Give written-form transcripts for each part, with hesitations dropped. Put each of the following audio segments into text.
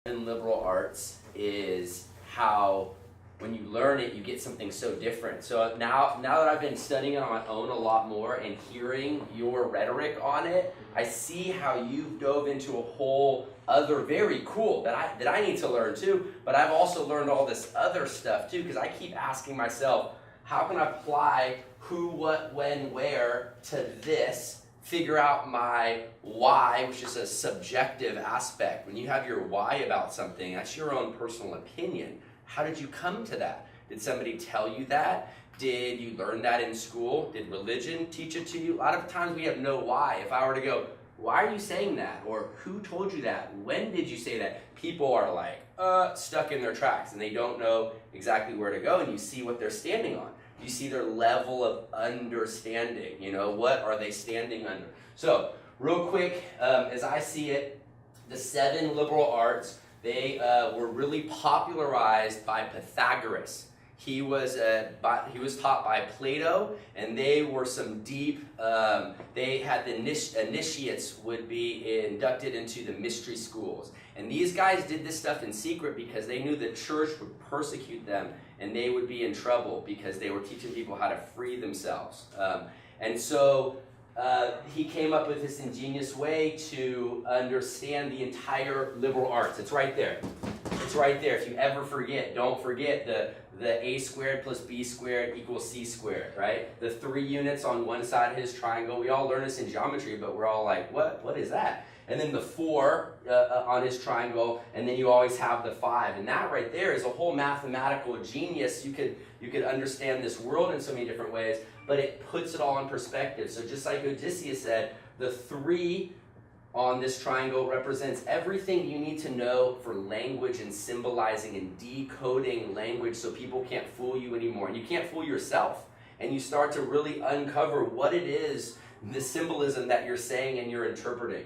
in liberal arts is how when you learn it, you get something so different. So now that I've been studying it on my own a lot more and hearing your rhetoric on it, I see how you've dove into a whole other very cool that I need to learn too, but I've also learned all this other stuff too, because I keep asking myself, how can I apply who, what, when, where to this, figure out my why, which is a subjective aspect. When you have your why about something, that's your own personal opinion. How did you come to that? Did somebody tell you that? Did you learn that in school? Did religion teach it to you? A lot of times we have no why. If I were to go, why are you saying that? Or who told you that? When did you say that? People are like, stuck in their tracks and they don't know exactly where to go, and you see what they're standing on. You see their level of understanding. You know, what are they standing under? So, real quick, as I see it, the 7 liberal arts, they were really popularized by Pythagoras. He was taught by Plato, and they were some deep, they had the initiates would be inducted into the mystery schools. And these guys did this stuff in secret because they knew the church would persecute them and they would be in trouble because they were teaching people how to free themselves. And so he came up with this ingenious way to understand the entire liberal arts. It's right there. It's right there. If you ever forget, don't forget the a squared plus b squared equals c squared, right? The 3 units on one side of his triangle. We all learn this in geometry, but we're all like, what is that? And then the 4 on his triangle, and then you always have the 5. And that right there is a whole mathematical genius. You could understand this world in so many different ways, but it puts it all in perspective. So just like Odysseus said, the 3 on this triangle represents everything you need to know for language and symbolizing and decoding language so people can't fool you anymore. And you can't fool yourself. And you start to really uncover what it is, the symbolism that you're saying and you're interpreting.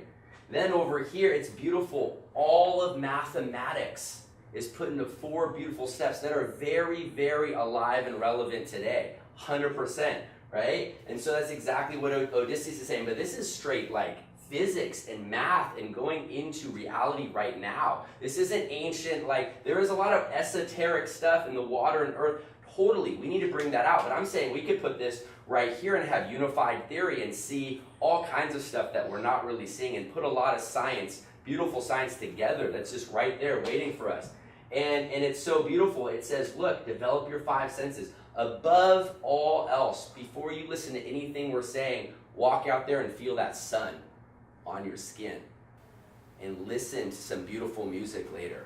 Then over here, it's beautiful. All of mathematics is put into 4 beautiful steps that are very, very alive and relevant today. 100%, right? And so that's exactly what Odysseus is saying. But this is straight like physics and math and going into reality right now. This isn't ancient, like there is a lot of esoteric stuff in the water and earth. Totally, we need to bring that out. But I'm saying we could put this right here and have unified theory and see all kinds of stuff that we're not really seeing and put a lot of science, beautiful science together that's just right there waiting for us. And it's so beautiful. It says, look, develop your 5 senses. Above all else, before you listen to anything we're saying, walk out there and feel that sun on your skin. And listen to some beautiful music later.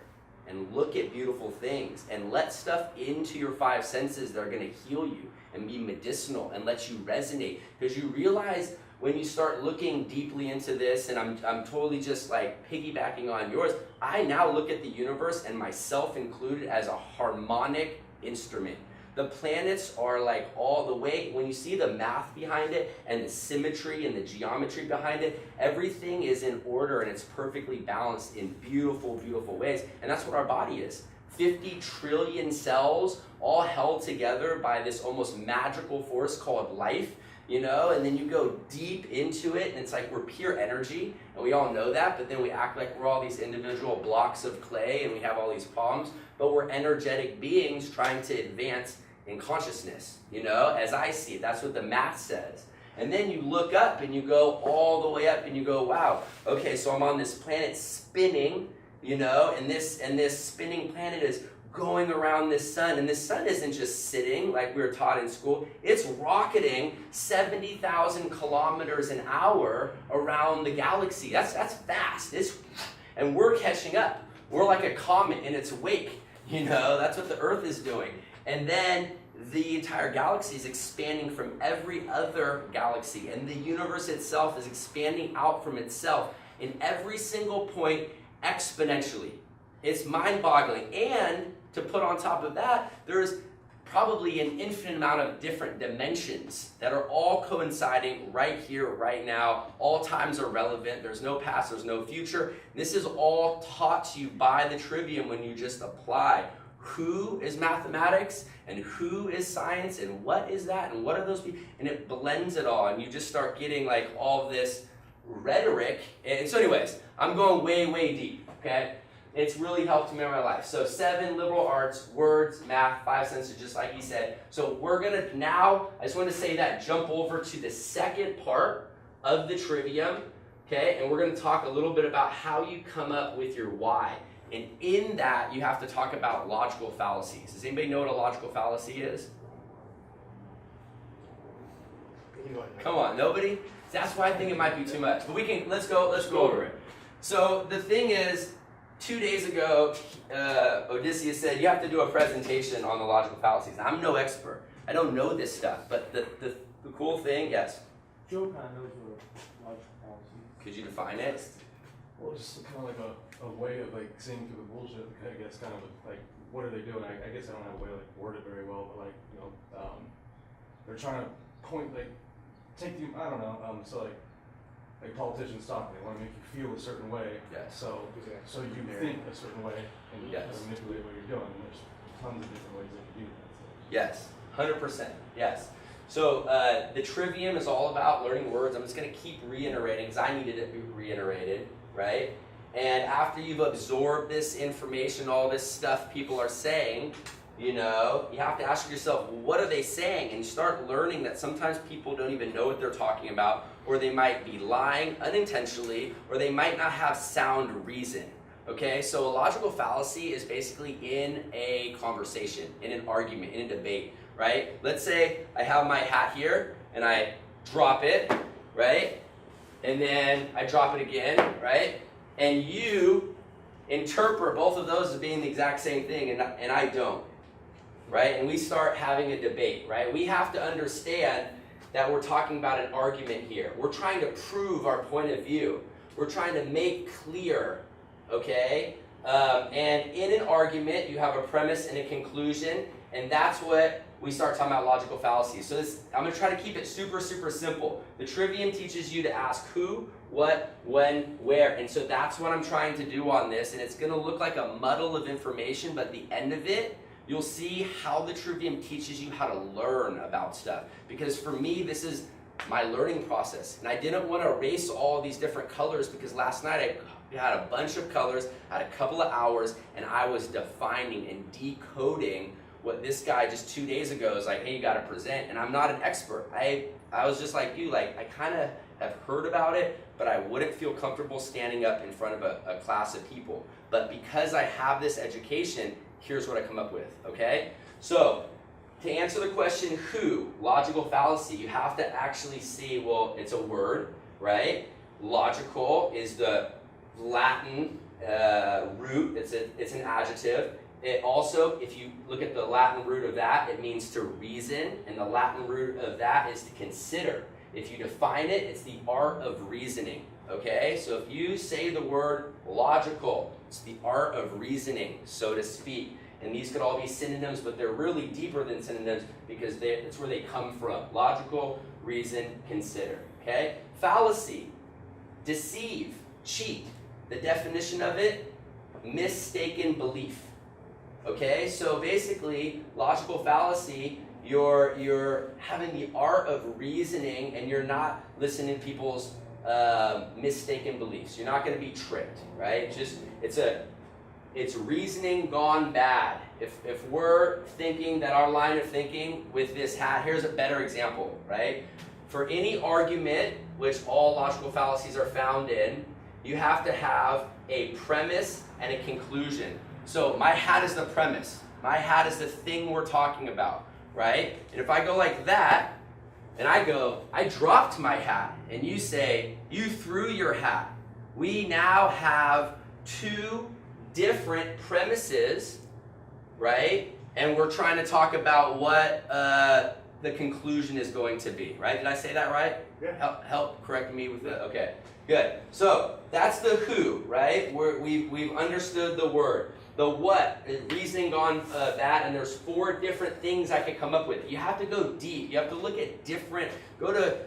And look at beautiful things. And let stuff into your 5 senses that are going to heal you and be medicinal and let you resonate. Because you realize when you start looking deeply into this, and I'm totally just like piggybacking on yours, I now look at the universe and myself included as a harmonic instrument. The planets are like all the way, when you see the math behind it and the symmetry and the geometry behind it, everything is in order and it's perfectly balanced in beautiful, beautiful ways. And that's what our body is. 50 trillion cells all held together by this almost magical force called life, you know, and then you go deep into it and it's like we're pure energy and we all know that, but then we act like we're all these individual blocks of clay and we have all these problems, but we're energetic beings trying to advance in consciousness, you know, as I see it. That's what the math says. And then you look up and you go all the way up and you go, wow, okay, so I'm on this planet spinning, you know, and this spinning planet is going around this sun, and this sun isn't just sitting like we were taught in school, it's rocketing 70,000 kilometers an hour around the galaxy. That's fast. And we're catching up. We're like a comet in its wake, you know, that's what the Earth is doing. And then the entire galaxy is expanding from every other galaxy, and the universe itself is expanding out from itself in every single point exponentially. It's mind-boggling. And to put on top of that, there's probably an infinite amount of different dimensions that are all coinciding right here, right now. All times are relevant. There's no past, there's no future. This is all taught to you by the Trivium when you just apply who is mathematics and who is science and what is that and what are those people, and it blends it all and you just start getting like all of this rhetoric. And so anyways, I'm going way, way deep, okay? It's really helped me in my life. So 7 liberal arts, words, math, 5 senses, just like he said. So we're going to now, I just want to say that, jump over to the second part of the Trivium, okay? And we're going to talk a little bit about how you come up with your why. And in that, you have to talk about logical fallacies. Does anybody know what a logical fallacy is? Come on, nobody? That's why I think it might be too much. But let's go over it. So the thing is, 2 days ago, Odysseus said, you have to do a presentation on the logical fallacies. Now, I'm no expert. I don't know this stuff. But the cool thing, yes? Joe kind of knows what logical fallacies. Could you define it? Well, just kind of like a way of like seeing through the bullshit, I guess, kind of like, what are they doing? I guess I don't have a way to like word it very well, but like, you know, they're trying to point, like, take you, I don't know, so like politicians talk, they want to make you feel a certain way, Yes. so you think a certain way, and you Yes. kind of manipulate what you're doing, and there's tons of different ways that you do that. So. Yes, 100%, yes. So the Trivium is all about learning words. I'm just going to keep reiterating because I needed it reiterated, right? And after you've absorbed this information, all this stuff people are saying, you know, you have to ask yourself, what are they saying? And you start learning that sometimes people don't even know what they're talking about, or they might be lying unintentionally, or they might not have sound reason. Okay, so a logical fallacy is basically in a conversation, in an argument, in a debate, right? Let's say I have my hat here, and I drop it, right? And then I drop it again, right? And you interpret both of those as being the exact same thing, and I don't, right? And we start having a debate, right? We have to understand that we're talking about an argument here. We're trying to prove our point of view. We're trying to make clear, okay? And in an argument, you have a premise and a conclusion, and that's what we start talking about logical fallacies. So I'm going to try to keep it super, super simple. The Trivium teaches you to ask who, what, when, where, and so that's what I'm trying to do on this, and it's going to look like a muddle of information, but at the end of it, you'll see how the Trivium teaches you how to learn about stuff. Because for me, this is my learning process, and I didn't want to erase all these different colors because last night I had a bunch of colors, had a couple of hours, and I was defining and decoding what this guy just 2 days ago is like, hey, you got to present, and I'm not an expert. I was just like you, like I kind of have heard about it, but I wouldn't feel comfortable standing up in front of a class of people. But because I have this education, here's what I come up with, okay? So, to answer the question who, logical fallacy, you have to actually see, well, it's a word, right? Logical is the Latin root, it's an adjective. It also, if you look at the Latin root of that, it means to reason, and the Latin root of that is to consider. If you define it, it's the art of reasoning, okay? So if you say the word logical, it's the art of reasoning, so to speak. And these could all be synonyms, but they're really deeper than synonyms because it's where they come from. Logical, reason, consider, okay? Fallacy, deceive, cheat. The definition of it, mistaken belief. Okay, so basically, logical fallacy, you're having the art of reasoning and you're not listening to people's mistaken beliefs. You're not going to be tricked, right? It's reasoning gone bad. If we're thinking that our line of thinking with this hat, here's a better example, right? For any argument, which all logical fallacies are found in, you have to have a premise and a conclusion. So my hat is the premise. My hat is the thing we're talking about, right? And if I go like that, and I go, I dropped my hat, and you say, you threw your hat. We now have two different premises, right? And we're trying to talk about what the conclusion is going to be, right? Did I say that right? Yeah. Help correct me with the, okay, good. So that's the who, right? We've understood the word. The what, reasoning on that, and there's 4 different things I could come up with. You have to go deep. You have to look at different, go to,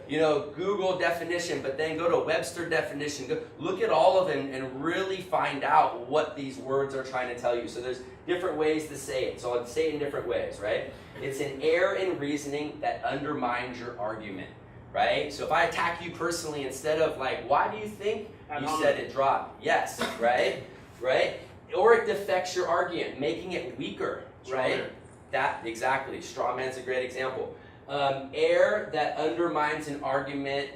Google definition, but then go to Webster definition. Go, look at all of them and really find out what these words are trying to tell you. So there's different ways to say it. So I'll say it in different ways, right? It's an error in reasoning that undermines your argument, right? So if I attack you personally, instead of like, why do you think you said it dropped? Yes, right? Right? or it defects your argument, making it weaker, right? Straw man. That, exactly. Straw man's a great example. Error that undermines an argument,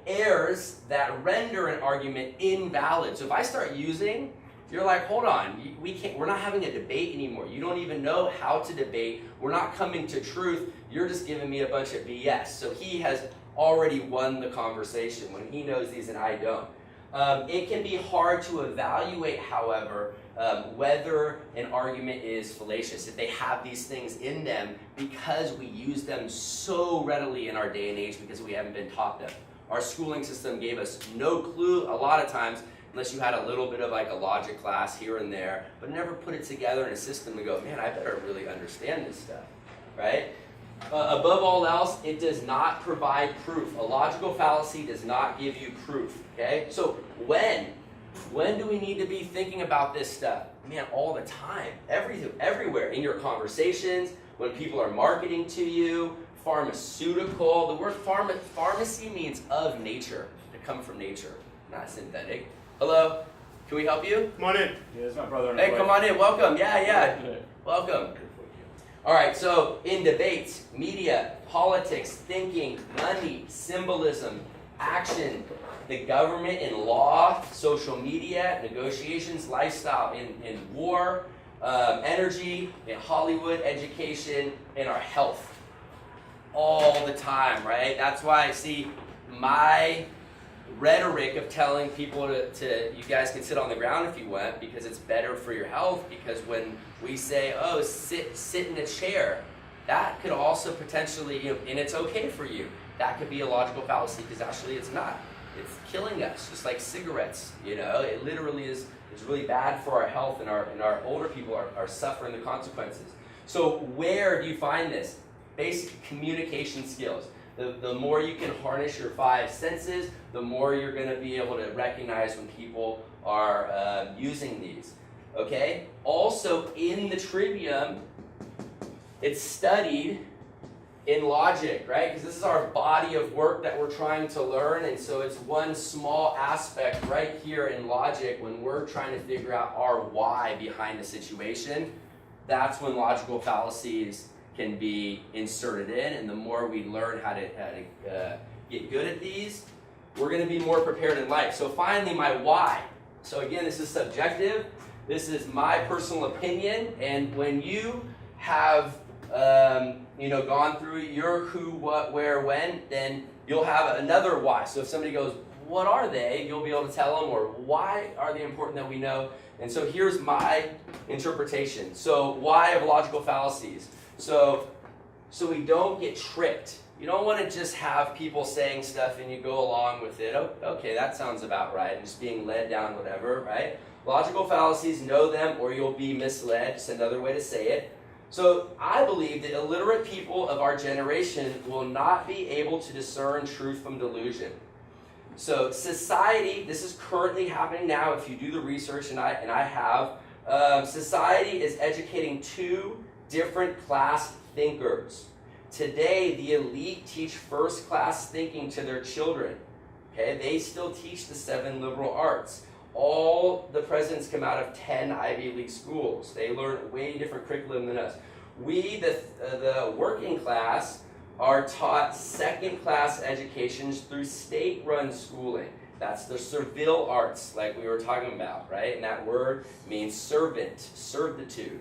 errors that render an argument invalid. So if I start using, you're like, hold on, we're not having a debate anymore. You don't even know how to debate. We're not coming to truth. You're just giving me a bunch of BS. So he has already won the conversation when he knows these and I don't. It can be hard to evaluate, however, whether an argument is fallacious, if they have these things in them, because we use them so readily in our day and age because we haven't been taught them. Our schooling system gave us no clue a lot of times, unless you had a little bit of like a logic class here and there, but never put it together in a system to go, man, I better really understand this stuff, right? Above all else, it does not provide proof. A logical fallacy does not give you proof, okay? So when do we need to be thinking about this stuff? Man, all the time, everywhere, in your conversations, when people are marketing to you, pharmaceutical. The word pharmacy means of nature, to come from nature, not synthetic. Hello, can we help you? Come on in. Yeah, it's my brother. Hey, come on in, welcome, yeah, welcome. All right, so in debates, media, politics, thinking, money, symbolism, action, the government and law, social media, negotiations, lifestyle, in war, energy, in Hollywood, education, and our health. All the time, right? That's why I see my rhetoric of telling people to you guys can sit on the ground if you want because it's better for your health, because when we say, oh, sit in a chair, that could also potentially, and it's okay for you, that could be a logical fallacy because actually it's not. It's killing us, just like cigarettes, it literally is really bad for our health, and our older people are suffering the consequences. So where do you find this? Basic communication skills. The more you can harness your 5 senses, the more you're going to be able to recognize when people are using these. Okay? Also, in the Trivium, it's studied in logic, right? Because this is our body of work that we're trying to learn, and so it's one small aspect right here in logic when we're trying to figure out our why behind the situation. That's when logical fallacies can be inserted in, and the more we learn how to get good at these, we're going to be more prepared in life. So finally, my why. So again, this is subjective. This is my personal opinion, and when you have gone through your who, what, where, when, then you'll have another why. So if somebody goes, what are they? You'll be able to tell them, or why are they important that we know? And so here's my interpretation. So why of logical fallacies? So we don't get tricked. You don't want to just have people saying stuff and you go along with it. Oh, okay, that sounds about right. And just being led down whatever, right? Logical fallacies, know them or you'll be misled. Just another way to say it. So I believe that illiterate people of our generation will not be able to discern truth from delusion. So society, this is currently happening now if you do the research, and I have, society is educating 2 different class thinkers. Today, the elite teach first-class thinking to their children. Okay, they still teach the 7 liberal arts. All the presidents come out of 10 Ivy League schools. They learn way different curriculum than us. We, the working class, are taught second-class educations through state-run schooling. That's the servile arts, like we were talking about, right? And that word means servant, servitude.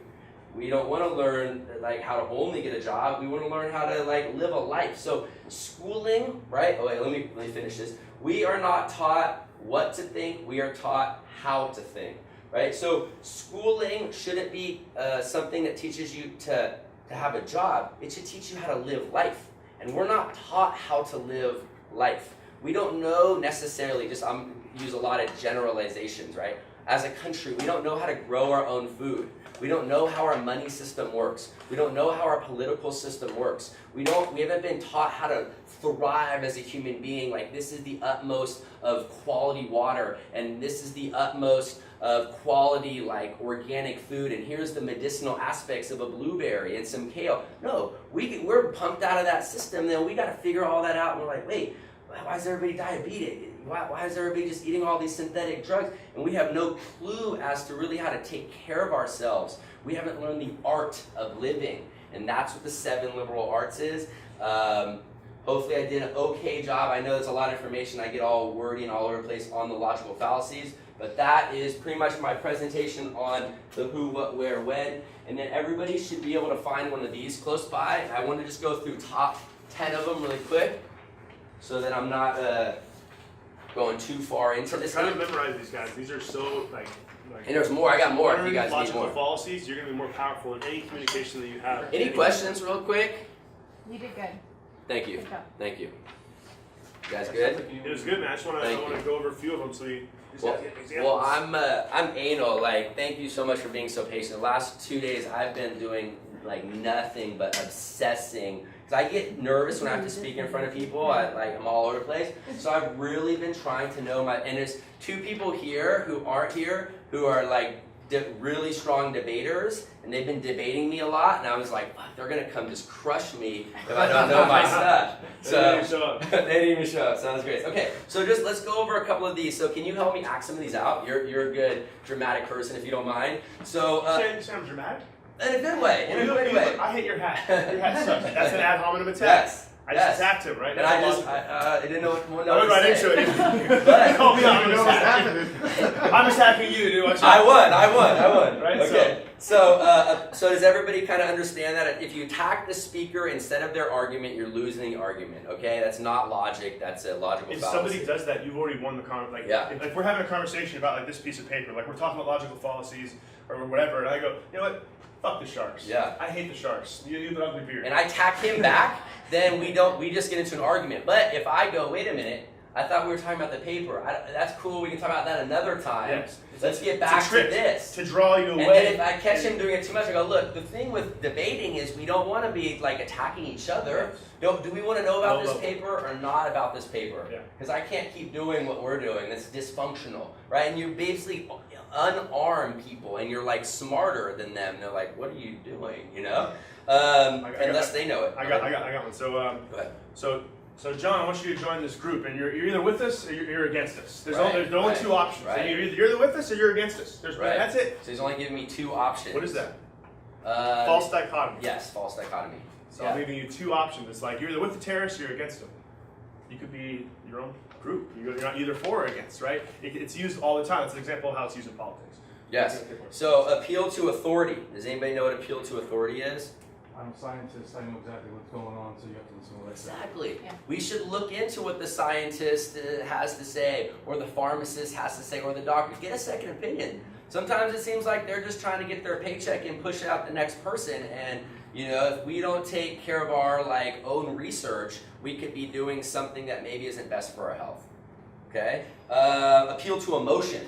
We don't want to learn like how to only get a job. We want to learn how to like live a life. So schooling, right? Oh wait, let me finish this. We are not taught what to think. We are taught how to think, right? So schooling shouldn't be something that teaches you to have a job. It should teach you how to live life. And we're not taught how to live life. We don't know necessarily, use a lot of generalizations, right? As a country, we don't know how to grow our own food. We don't know how our money system works. We don't know how our political system works. We haven't been taught how to thrive as a human being. Like, this is the utmost of quality water, and this is the utmost of quality, like, organic food, and here's the medicinal aspects of a blueberry and some kale. No, we're pumped out of that system, then we got to figure all that out, and we're like, wait, why is everybody diabetic? why is everybody just eating all these synthetic drugs? And we have no clue as to really how to take care of ourselves. We haven't learned the art of living. And that's what the 7 liberal arts is. Hopefully I did an okay job. I know there's a lot of information. I get all wordy and all over the place on the logical fallacies. But that is pretty much my presentation on the who, what, where, when. And then everybody should be able to find one of these close by. I want to just go through top 10 of them really quick so that I'm not going too far into this. Try to memorize these guys. These are so and there's more. I got more if you guys need logical more. fallacies, you're going to be more powerful in any communication that you have. Any questions real quick? You did good. Thank you. Good job. Thank you. You guys good? It was good, man. I just want to go over a few of them so we Well, get examples. I'm anal. Like, thank you so much for being so patient. The last 2 days, I've been doing like nothing but obsessing. Because I get nervous when I have to speak in front of people. I'm all over the place. So I've really been trying to know and there's 2 people here who aren't here who are like really strong debaters, and they've been debating me a lot, and I was like, fuck, they're gonna come just crush me if I don't know my stuff. So They didn't even show up. they didn't even show up. Sounds great. Okay, so just let's go over a couple of these. So can you help me act some of these out? You're a good dramatic person if you don't mind. So You say I'm dramatic? in a good way. In a good way. I hate your hat. Your hat sucks. That's an ad hominem attack. Yes. I just attacked him, right? And I didn't know what I didn't show say. it. But Call me out. You know what's happening. I'm attacking you, dude. Watch I out. won. Right, Okay. So does everybody kind of understand that if you attack the speaker instead of their argument, you're losing the argument? Okay, that's not logic. That's a logical If fallacy. somebody does that, you've already won the conversation. Yeah. If we're having a conversation about like this piece of paper, like we're talking about logical fallacies or whatever, and I go, you know what? Fuck the sharks. Yeah. I hate the sharks. You have an ugly beard. And I attack him back, then we just get into an argument. But if I go, wait a minute, I thought we were talking about the paper. That's cool. We can talk about that another time. Yes. Let's get It's a back to trick this. to draw you away. And then if I catch him doing it too much, I go, look, the thing with debating is we don't want to be like attacking each other. Do we want to know about No, this no. paper or not about this paper? Yeah. Because I can't keep doing what we're doing. That's dysfunctional, right? And you basically unarm people, and you're like smarter than them. They're like, what are you doing? You know? Unless they know it. I got one. So Go ahead. So John, I want you to join this group, and you're either with us or you're against us. There's Right, only right, 2 options. right. And you're either with us or you're against us. Right. That's it. So he's only giving me 2 options. What is that? False. False dichotomy. Yes, false dichotomy. So Yeah. I'm giving you 2 options. It's like you're either with the terrorists or you're against them. You could be your own group. You're not either for or against, right? It's used all the time. It's an example of how it's used in politics. Yes. So appeal to authority. Does anybody know what appeal to authority is? I'm a scientist, I know exactly what's going on, so you have to listen to what I say. Exactly. Yeah. We should look into what the scientist has to say, or the pharmacist has to say, or the doctor. Get a second opinion. Sometimes it seems like they're just trying to get their paycheck and push it out the next person. And if we don't take care of our own research, we could be doing something that maybe isn't best for our health. Okay. Appeal to emotion.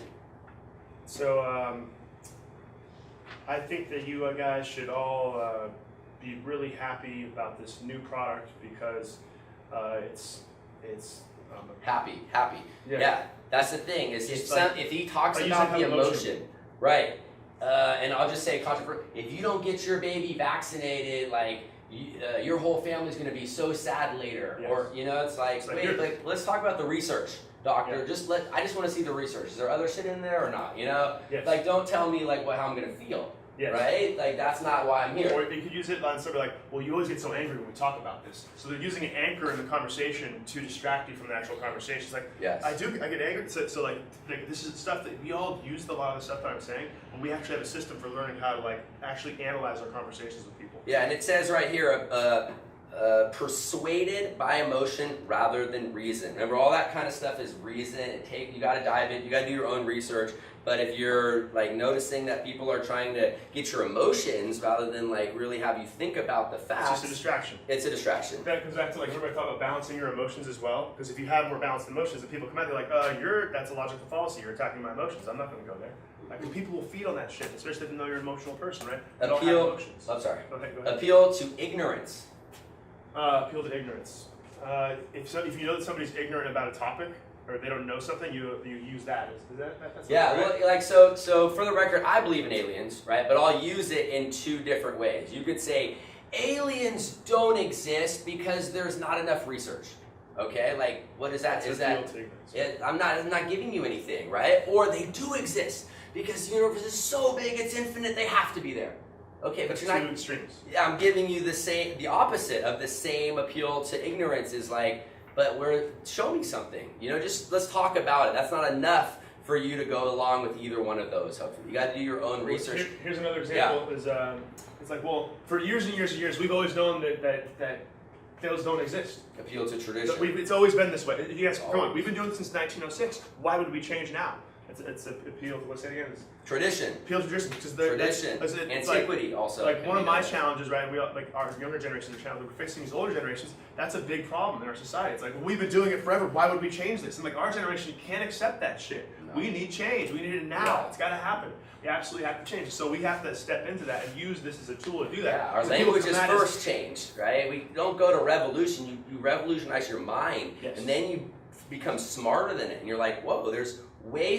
So I think that you guys should all be really happy about this new product because it's Happy. Yeah. Yeah. That's the thing. Is It's if he talks I use about that the kind of emotion, right? And I'll just say controversial. If you don't get your baby vaccinated, your whole family's going to be so sad later. Yes. Or it's like, like wait, you're- let's talk about the research, doctor. Yeah. I just want to see the research. Is there other shit in there or not? Yes. Don't tell me how I'm going to feel. Yes. Right? That's not why I'm here. Or they could use it on sort of well, you always get so angry when we talk about this. So they're using an anchor in the conversation to distract you from the actual conversation. It's Yes. I get angry. So this is stuff that we all use a lot of the stuff that I'm saying, and we actually have a system for learning how to actually analyze our conversations with people. Yeah, and it says right here, persuaded by emotion rather than reason. Remember, all that kind of stuff is reason. You got to dive in. You got to do your own research. But if you're noticing that people are trying to get your emotions rather than really have you think about the facts, It's just a distraction. it's a distraction. That comes back to remember I talked about balancing your emotions as well. Because if you have more balanced emotions, and people come out, they're like, that's a logical fallacy. You're attacking my emotions. I'm not going to go there. Because people will feed on that shit, especially if they know you're an emotional person, right? They don't have emotions. I'm sorry. Go ahead. Appeal to ignorance. Appeal to ignorance. If you know that somebody's ignorant about a topic or they don't know something, you use that. That's Yeah, right? so for the record, I believe in aliens, right? But I'll use it in 2 different ways. You could say aliens don't exist because there's not enough research. Okay, like what is that? It's Is appeal that to ignorance. I'm not giving you anything, right? Or they do exist because the universe is so big, it's infinite, they have to be there. Okay, but That's you're two not. extremes. I'm giving you the opposite of the same appeal to ignorance is like, but show me something. Just let's talk about it. That's not enough for you to go along with either one of those. Hopefully, you got to do your own research. Here's another example. Is it's like, well, for years and years and years, we've always known that those don't exist. Appeal to tradition. It's always been this way. If you guys, come on, we've been doing this since 1906. Why would we change now? It's an appeal to, what's that again? Tradition. Appeal to tradition. Because Tradition. Antiquity also. Like one of my challenges, right? We like our younger generation, the challenge we're facing these older generations. That's a big problem in our society. It's like, well, we've been doing it forever. Why would we change this? And like our generation can't accept that shit. No. We need change. We need it now. Yeah. It's got to happen. We absolutely have to change. So we have to step into that and use this as a tool to do that. Yeah, our language is first changed, right? We don't go to revolution. You revolutionize your mind, yes. And then you become smarter than it. And you're like, whoa, there's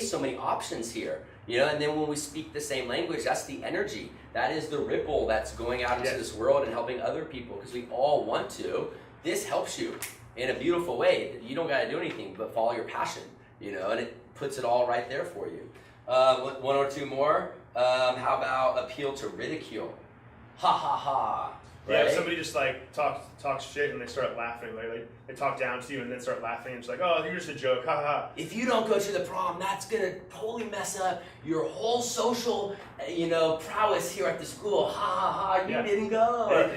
so many options here. And then when we speak the same language, that's the energy. That is the ripple that's going out into yes. this world and helping other people because we all want to. This helps you in a beautiful way. You don't got to do anything but follow your passion, and it puts it all right there for you. One or two more. How about appeal to ridicule? Ha ha ha. Yeah, right? if somebody just like talks shit and they start laughing, like they talk down to you and then start laughing and it's like, oh, you're just a joke, ha ha. If you don't go to the prom, that's gonna totally mess up your whole social, prowess here at the school. Ha ha ha! You didn't go.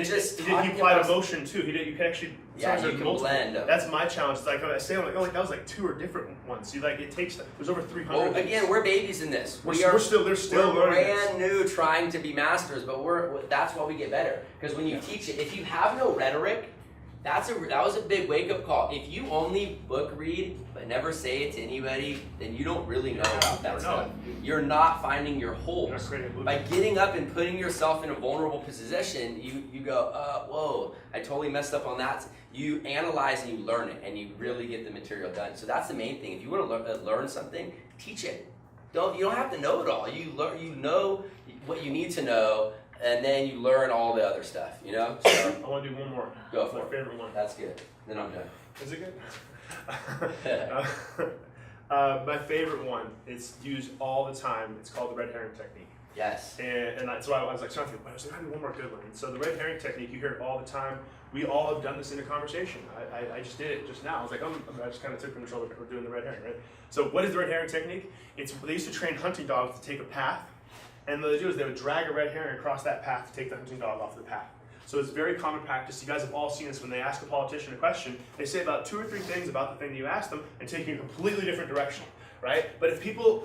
Just he applied emotion too. You can actually. Yeah, you can blend. That's my challenge. It's like I say, that was like 2 or different ones. It takes. There's over 300. Well, again, we're babies in this. We're still brand new, trying to be masters, but that's why we get better. Because when you teach it, if you have no rhetoric, that was a big wake up call. If you only book read but never say it to anybody, then you don't really know about that stuff. You're not finding your holes. By getting up and putting yourself in a vulnerable position, you go, whoa, I totally messed up on that. You analyze and you learn it, and you really get the material done. So that's the main thing. If you want to learn something, teach it. You don't have to know it all. You know what you need to know, and then you learn all the other stuff. So I want to do one more. Go for my it. favorite one. That's good. Then I'm done. Is it good? My favorite one. It's used all the time. It's called the red herring technique. Yes. And that's why I was like, something. I was like, I need one more good one. And so the red herring technique, you hear it all the time. We all have done this in a conversation. I just did it just now. I was like, I just kind of took control of it. We're doing the red herring, right? So what is the red herring technique? They used to train hunting dogs to take a path. And what they do is they would drag a red herring across that path to take the hunting dog off the path. So it's very common practice. You guys have all seen this when they ask a politician a question. They say about 2 or 3 things about the thing that you asked them and take you in a completely different direction, right? But if you have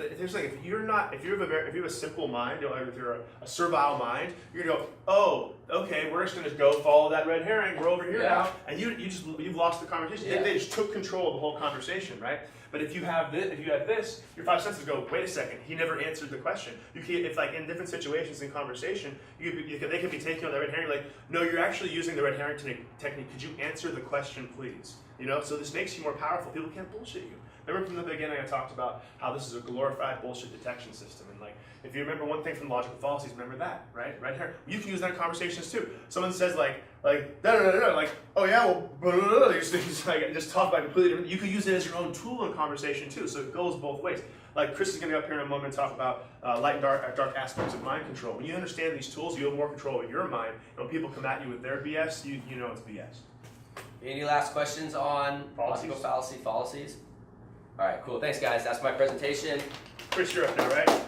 a simple mind, if you're a servile mind, you're gonna go, oh, okay, we're just gonna go follow that red herring. We're over here now, and you've lost the conversation. Yeah. They just took control of the whole conversation, right? But if you have this, your 5 senses go, wait a second, he never answered the question. If like in different situations in conversation, they could be taking on the red herring, like, no, you're actually using the red herring technique. Could you answer the question, please? So this makes you more powerful. People can't bullshit you. Remember from the beginning I talked about how this is a glorified bullshit detection system. And like, if you remember one thing from logical fallacies, remember that, right? Red herring. You can use that in conversations too. Someone says like oh yeah, well, blah, blah, blah. Just talk about completely different. You can use it as your own tool in conversation too. So it goes both ways. Like Chris is going to go up here in a moment and talk about light and dark aspects of mind control. When you understand these tools, you have more control of your mind. And when people come at you with their BS, you know it's BS. Any last questions on logical fallacies? All right, cool. Thanks, guys. That's my presentation. Chris, you're up there, right?